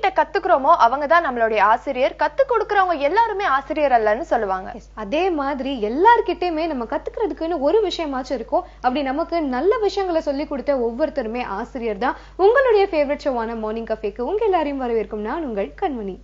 கிட்ட கத்துக்கிறோமோ அவங்க தான் நம்மளுடைய ஆசிரியர். கத்து கொடுக்கறவங்க எல்லாருமே ஆசிரியர் அல்லன்னு சொல்லுவாங்க. அதே மாதிரி எல்லார்கிட்டயுமே நம்ம கத்துக்கிறதுக்குன்னு ஒரு விஷயமாச்சும் இருக்கும். அப்படி நமக்கு நல்ல விஷயங்களை சொல்லி கொடுத்த ஒவ்வொருத்தருமே ஆசிரியர் தான். உங்களுடைய ஃபேவரட் ஷோவான மார்னிங் கஃபேக்கு உங்க எல்லாரையும் வரவேற்கும் நான் உங்கள் கண்மணி.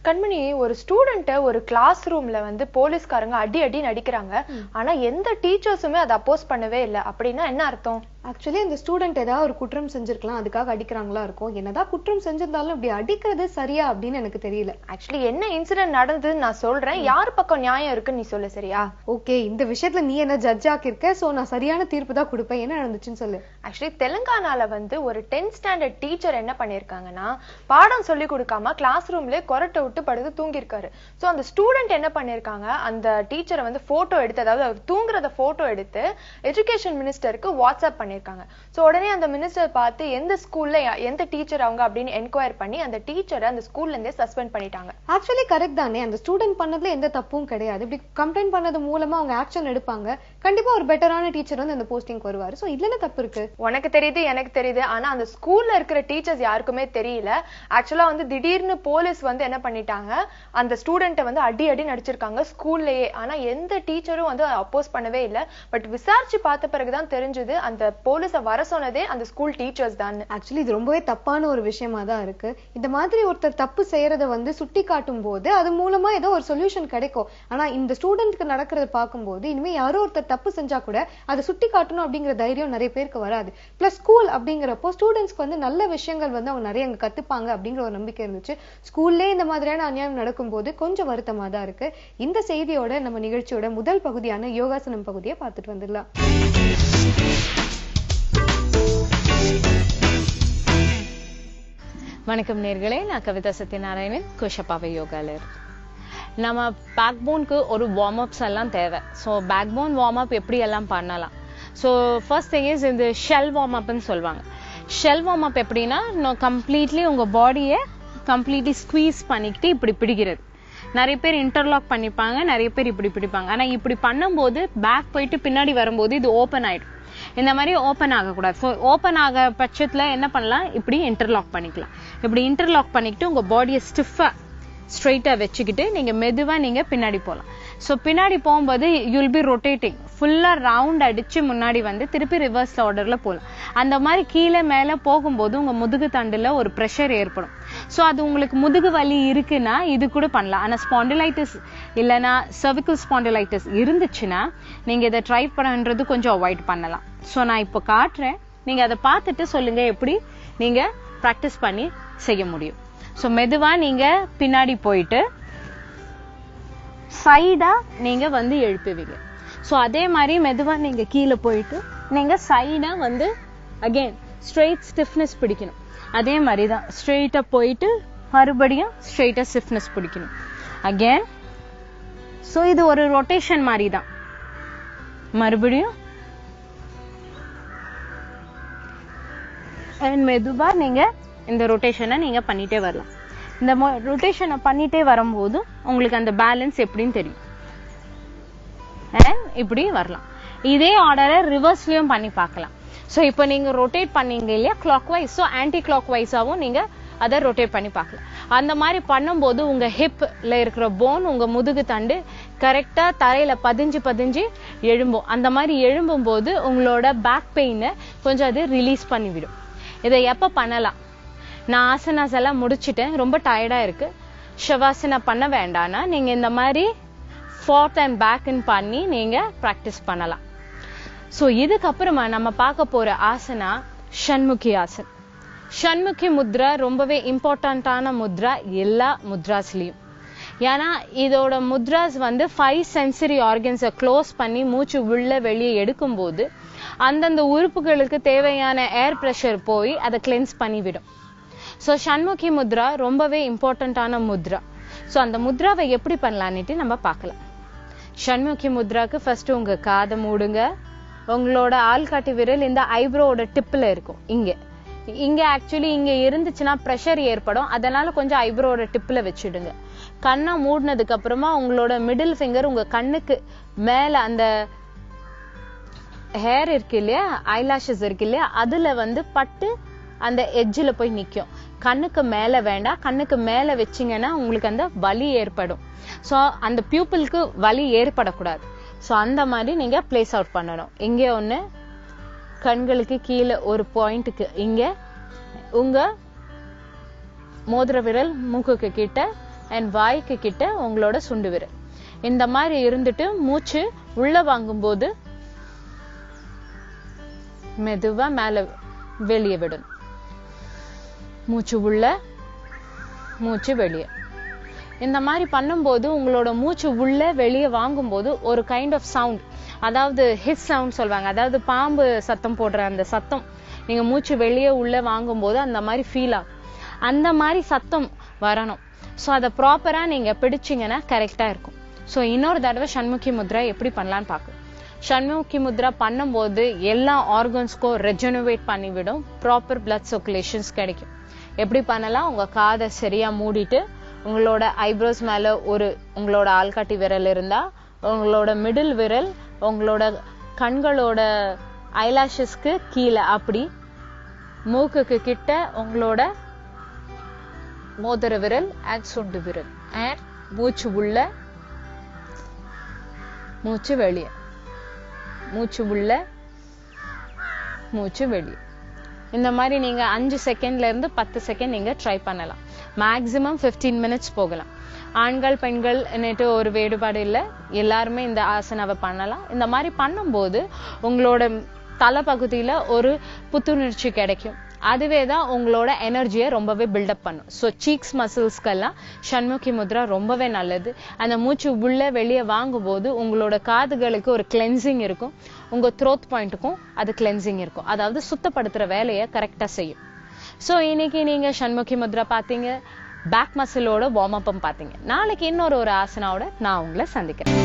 கண்மணி, ஒரு ஸ்டூடெண்ட்டை ஒரு கிளாஸ் ரூம்ல வந்து போலீஸ்காரங்க அடி நடிக்கிறாங்க. ஆனா எந்த டீச்சர்ஸுமே அதை அப்போஸ் பண்ணவே இல்லை. அப்படின்னா என்ன அர்த்தம்? ஆக்சுவலி அந்த ஸ்டூடெண்ட் ஏதாவது ஒரு குற்றம் செஞ்சிருக்கலாம், அதுக்காக அடிக்கிறாங்களா இருக்கும். என்னதான் குற்றம் செஞ்சிருந்தாலும் இப்படி அடிக்கிறது சரியா அப்படின்னு எனக்கு தெரியல. ஆக்சுவலி என்ன இன்சிடென்ட் நடந்ததுன்னு நான் சொல்றேன், யார் பக்கம் நியாயம் இருக்குன்னு நீ சொல்லு. சரியா? ஓகே, இந்த விஷயத்துல நீ என்ன ஜட்ஜ் ஆக்கிருக்க, சோ நான் சரியான தீர்ப்பு தான் கொடுப்பேன். என்ன நடந்துச்சுன்னு சொல்லு. ஆக்சுவலி தெலுங்கானால வந்து ஒரு 10th ஸ்டாண்டர்ட் டீச்சர் என்ன பண்ணிருக்காங்கன்னா, பாடம் சொல்லி கொடுக்காம கிளாஸ் ரூம்ல கொரட்டை விட்டு படுத்து தூங்கிருக்காரு. சோ அந்த ஸ்டூடெண்ட் என்ன பண்ணிருக்காங்க, அந்த டீச்சரை வந்து போட்டோ எடுத்து, அதாவது அவர் தூங்குறத போட்டோ எடுத்து எஜுகேஷன் மினிஸ்டருக்கு வாட்ஸ்அப் பண்ணிருக்காங்க. சோ உடனே அந்த மினிஸ்டர் பார்த்து எந்த ஸ்கூல்ல எந்த டீச்சர் அவங்க அப்படின்னு என்கொயர் பண்ணி அந்த டீச்சரை அந்த ஸ்கூல்ல இருந்தே சஸ்பெண்ட் பண்ணிட்டாங்க. ஆக்சுவலி கரெக்ட் தானே, அந்த ஸ்டூடெண்ட் பண்ணதுல எந்த தப்பும் கிடையாது. இப்படி கம்ப்ளைண்ட் பண்ணது மூலமா அவங்க ஆக்ஷன் எடுப்பாங்க. கண்டிப்பா ஒரு பெட்டரான டீச்சர் வந்து அந்த போஸ்டிங் வருவாரு. சோ இதுல என்ன தப்பு இருக்கு? உனக்கு தெரியுது, எனக்கு தெரியுது, ஆனா அந்த ஸ்கூல்ல இருக்கிற டீச்சர்ஸ் யாருக்குமே தெரியல. ஆக்சுவலா வந்து திடீர்னு போலீஸ் வந்து என்ன பண்ணிட்டாங்க, அந்த ஸ்டூடெண்ட்டை வந்து அடி நடிச்சிருக்காங்க ஸ்கூல்லயே. ஆனா எந்த டீச்சரும் வந்து அப்போஸ் பண்ணவே இல்லை. பட் விசாரிச்சு பார்த்த பிறகுதான் தெரிஞ்சது அந்த போலீஸ வர சொன்னதே அந்த ஸ்கூல் டீச்சர்ஸ் தான். ஆக்சுவலி இது ரொம்பவே தப்பான ஒரு விஷயமா தான் இருக்கு. இந்த மாதிரி ஒருத்தர் தப்பு செய்யறத வந்து சுட்டி காட்டும் போது அது மூலமா ஏதோ ஒரு சொல்யூஷன் கிடைக்கும். ஆனா இந்த ஸ்டூடெண்ட்க்கு நடக்கிறத பார்க்கும்போது இனிமே யாரோ ஒருத்தர் தப்பு செஞ்சா கூட அதை சுட்டி காட்டணும் அப்படிங்கிற தைரியம் நிறைய பேருக்கு வராது. பிளஸ் ஸ்கூல் அப்படிங்கிறப்போ ஸ்டூடெண்ட்ஸ்க்கு வந்து நல்ல விஷயங்கள் வந்து அவங்க நிறைய அங்க கத்துப்பாங்க அப்படிங்கிற ஒரு நம்பிக்கை இருந்துச்சு. ஸ்கூல்லே இந்த மாதிரியான அநியாயம் நடக்கும் போது கொஞ்சம் வருத்தமா தான் இருக்கு. இந்த செய்தியோட நம்ம நிகழ்ச்சியோட முதல் பகுதியான யோகாசனம் பகுதியை பார்த்துட்டு வந்துடலாம். வணக்கம் நேர்களே, நான் கவிதா சத்யநாராயணன், கோஷப்பாவை யோகாலர். நம்ம பேக் போனுக்கு ஒரு வார்ம் அப்ஸ் எல்லாம் தேவை. So backbone warm up எப்படி எல்லாம் பண்ணலாம். ஸோ ஃபர்ஸ்ட் திங் இஸ் இந்த ஷெல் வார்ம் அப்னு சொல்லுவாங்க. ஷெல் வார்ம் அப் எப்படின்னா, கம்ப்ளீட்லி உங்கள் பாடியை கம்ப்ளீட்லி ஸ்குவீஸ் பண்ணிக்கிட்டு இப்படி பிடிக்கிறது. நிறைய பேர் இன்டர்லாக் பண்ணிப்பாங்க, நிறைய பேர் இப்படி பிடிப்பாங்க. ஆனால் இப்படி பண்ணும்போது பேக் போயிட்டு பின்னாடி வரும்போது இது ஓப்பன் ஆயிடும். இந்த மாதிரி ஓப்பன் ஆகக்கூடாது. ஸோ ஓப்பன் ஆக பட்சத்தில் என்ன பண்ணலாம், இப்படி இன்டர்லாக் பண்ணிக்கலாம். இப்படி இன்டர்லாக் பண்ணிக்கிட்டு உங்கள் பாடியை ஸ்டிஃபாக ஸ்ட்ரைட்டாக வச்சுக்கிட்டு நீங்கள் மெதுவாக நீங்கள் பின்னாடி போகலாம். ஸோ பின்னாடி போகும்போது யூல் பி ரொட்டேட்டிங், ஃபுல்லாக ரவுண்ட் அடித்து முன்னாடி வந்து திருப்பி ரிவர்ஸ் ஆர்டரில் போகலாம். அந்த மாதிரி கீழே மேலே போகும்போது உங்கள் முதுகு தண்டில் ஒரு ப்ரெஷர் ஏற்படும். ஸோ அது உங்களுக்கு முதுகு வலி இருக்குன்னா இது கூட பண்ணலாம். ஆனால் ஸ்பாண்டிலைட்டிஸ் இல்லைன்னா சர்விக்கல் ஸ்பாண்டிலைட்டிஸ் இருந்துச்சுன்னா நீங்கள் இதை ட்ரை பண்ணுறது கொஞ்சம் அவாய்ட் பண்ணலாம். ஸோ நான் இப்போ காட்டுறேன், நீங்கள் அதை பார்த்துட்டு சொல்லுங்கள் எப்படி நீங்கள் ப்ராக்டிஸ் பண்ணி செய்ய முடியும். ஸோ மெதுவாக நீங்கள் பின்னாடி போயிட்டு சைடாக நீங்கள் வந்து எழுப்புவீங்க. ஸோ அதே மாதிரி மெதுவாக நீங்கள் கீழே போயிட்டு நீங்கள் சைடாக வந்து அகெயின் ஸ்ட்ரெயிட் ஸ்டிஃப்னஸ் பிடிக்கணும். அதே மாதிரி தான் ஸ்ட்ரெயிட்டாக போயிட்டு மறுபடியும் ஸ்ட்ரெயிட்டாக ஸ்டிஃப்னஸ் பிடிக்கணும் அகெயின். ஸோ இது ஒரு ரொட்டேஷன் மாதிரி தான். மறுபடியும் அண்ட் மெதுவாக நீங்கள் இந்த ரொட்டேஷனை நீங்கள் பண்ணிகிட்டே வரலாம். இந்த ரொட்டேஷனை பண்ணிகிட்டே வரும்போது உங்களுக்கு அந்த பேலன்ஸ் எப்படின்னு தெரியும். அண்ட் இப்படி வரலாம். இதே ஆர்டரை ரிவர்ஸ்லையும் பண்ணி பார்க்கலாம். ஸோ இப்போ நீங்கள் ரொட்டேட் பண்ணீங்க இல்லையா கிளாக் வைஸ், ஸோ ஆன்டி கிளாக் வைஸாகவும் நீங்கள் அதை ரொட்டேட் பண்ணி பார்க்கலாம். அந்த மாதிரி பண்ணும்போது உங்கள் ஹிப்பில் இருக்கிற போன், உங்கள் முதுகு தண்டு கரெக்டாக தரையில் பதிஞ்சு எழும்பும். அந்த மாதிரி எழும்பும்போது உங்களோட பேக் பெயினை கொஞ்சம் அது ரிலீஸ் பண்ணிவிடும். இதை எப்போ பண்ணலாம், நான் ஆசனாஸ் எல்லாம் முடிச்சுட்டேன், ரொம்ப டயர்டாக இருக்குது, ஷவாசனா பண்ண வேண்டாம்னா நீங்கள் இந்த மாதிரி ஃபார்த் அண்ட் பேக்குன்னு பண்ணி நீங்கள் ப்ராக்டிஸ் பண்ணலாம். ஸோ இதுக்கப்புறமா நம்ம பார்க்க போகிற ஆசனா ஷண்முகி ஆசன். ஷண்முகி முத்ரா ரொம்பவே இம்பார்ட்டண்ட்டான முத்ரா எல்லா முத்ராஸ்லையும். ஏன்னா இதோட முத்ராஸ் வந்து 5 சென்சரி ஆர்கன்ஸை க்ளோஸ் பண்ணி மூச்சு உள்ள வெளியே எடுக்கும்போது அந்தந்த உறுப்புகளுக்கு தேவையான ஏர் ப்ரெஷர் போய் அதை கிளென்ஸ் பண்ணிவிடும். ஸோ ஷண்முகி முத்ரா ரொம்பவே இம்பார்ட்டண்ட்டான முத்ரா. ஸோ அந்த முத்ராவை எப்படி பண்ணலான்னுட்டு நம்ம பார்க்கலாம். ஷண்முகி முத்ராக்கு ஃபர்ஸ்ட் உங்கள் காதை மூடுங்க. உங்களோட ஆள்காட்டி விரல் இந்த ஐப்ரோவோட டிப்பில் இருக்கும். இங்கே ஆக்சுவலி இங்கே இருந்துச்சுன்னா ப்ரெஷர் ஏற்படும், அதனால கொஞ்சம் ஐப்ரோவோட டிப்பில் வச்சுடுங்க. கண்ணை மூடினதுக்கு அப்புறமா உங்களோட மிடில் ஃபிங்கர் உங்கள் கண்ணுக்கு மேலே அந்த ஹேர் இருக்கு இல்லையா, ஐலாஷஸ் இருக்கு இல்லையா, அதில் வந்து பட்டு அந்த எட்ஜில் போய் நிற்கும். கண்ணுக்கு மேல வேண்டாம். கண்ணுக்கு மேல வச்சீங்கன்னா உங்களுக்கு அந்த வலி ஏற்படும். சோ அந்த பியூப்பிளுக்கு வலி ஏற்படக்கூடாது. சோ அந்த மாதிரி நீங்க பிளேஸ் அவுட் பண்ணணும். இங்க ஒண்ணு, கண்களுக்கு கீழே ஒரு பாயிண்ட்டுக்கு இங்க, உங்க மோதிர விரல் மூக்குக்கு கிட்ட அண்ட் வாய்க்கு கிட்ட உங்களோட சுண்டு விரல். இந்த மாதிரி இருந்துட்டு மூச்சு உள்ள வாங்கும்போது மெதுவா மேல வெளியே விடணும். மூச்சு உள்ள, மூச்சு வெளியே. இந்த மாதிரி பண்ணும்போது உங்களோட மூச்சு உள்ள வெளியே வாங்கும்போது ஒரு கைண்ட் ஆஃப் சவுண்ட், அதாவது ஹிஸ் சவுண்ட் சொல்லுவாங்க, அதாவது பாம்பு சத்தம் போடுற அந்த சத்தம் நீங்க மூச்சு வெளியே உள்ள வாங்கும்போது அந்த மாதிரி ஃபீல் ஆகும். அந்த மாதிரி சத்தம் வரணும். ஸோ அதை ப்ராப்பரா நீங்க பிடிச்சிங்கன்னா கரெக்டா இருக்கும். ஸோ இன்னொரு தடவை ஷண்முகி முத்ரா எப்படி பண்ணலான்னு பார்க்கலாம். ஷண்முகி முத்ரா பண்ணும்போது எல்லா ஆர்கன்ஸ்க்கும் ரெஜெனரேட் பண்ணிவிடும், ப்ராப்பர் பிளட் சர்க்குலேஷன்ஸ் கிடைக்கும். எப்படி பண்ணலாம்? உங்க காதை சரியா மூடிட்டு, உங்களோட ஐப்ரோஸ் மேல உங்களோட ஆள்காட்டி விரல் இருந்தா உங்களோட மிடில் விரல் உங்களோட கண்களோட ஐலாஷஸ்க்கு கீழே, அப்படி மூக்குக்கு கிட்ட உங்களோட மோதிர விரல் அண்ட் சுண்டு விரல், அண்ட் மூச்சு உள்ள, மூச்சு வெளியே, மூச்சு உள்ள, மூச்சு வெளியே. இந்த மாதிரி நீங்க 5 செகண்ட்ல இருந்து 10 செகண்ட் நீங்க ட்ரை பண்ணலாம். மேக்சிமம் 15 மினிட்ஸ் போகலாம். ஆண்கள் பெண்கள் என்னட்டு ஒரு வேறுபாடு இல்லை, எல்லாருமே இந்த ஆசனாவை பண்ணலாம். இந்த மாதிரி பண்ணும்போது உங்களோட தலைப்பகுதியில ஒரு புத்துணர்ச்சி கிடைக்கும். அதுவே தான் உங்களோட எனர்ஜியை ரொம்பவே பில்டப் பண்ணும். ஸோ சீக்ஸ் மசில்ஸ்க்கெல்லாம் ஷண்முகி முத்ரா ரொம்பவே நல்லது. அந்த மூச்சு உள்ள வெளியே வாங்கும்போது உங்களோட காதுகளுக்கு ஒரு கிளென்சிங் இருக்கும், உங்க த்ரோட் பாயிண்ட்டுக்கும் அது கிளென்சிங் இருக்கும், அதாவது சுத்தப்படுத்துற வேலையை கரெக்டா செய்யும். ஸோ இன்னைக்கு நீங்க ஷண்முகி முத்ரா பார்த்தீங்க, பேக் மசிலோட வார்ம் அப்பும் பார்த்தீங்க. நாளைக்கு இன்னொரு ஆசனாவோட நான் உங்களை சந்திக்கிறேன்.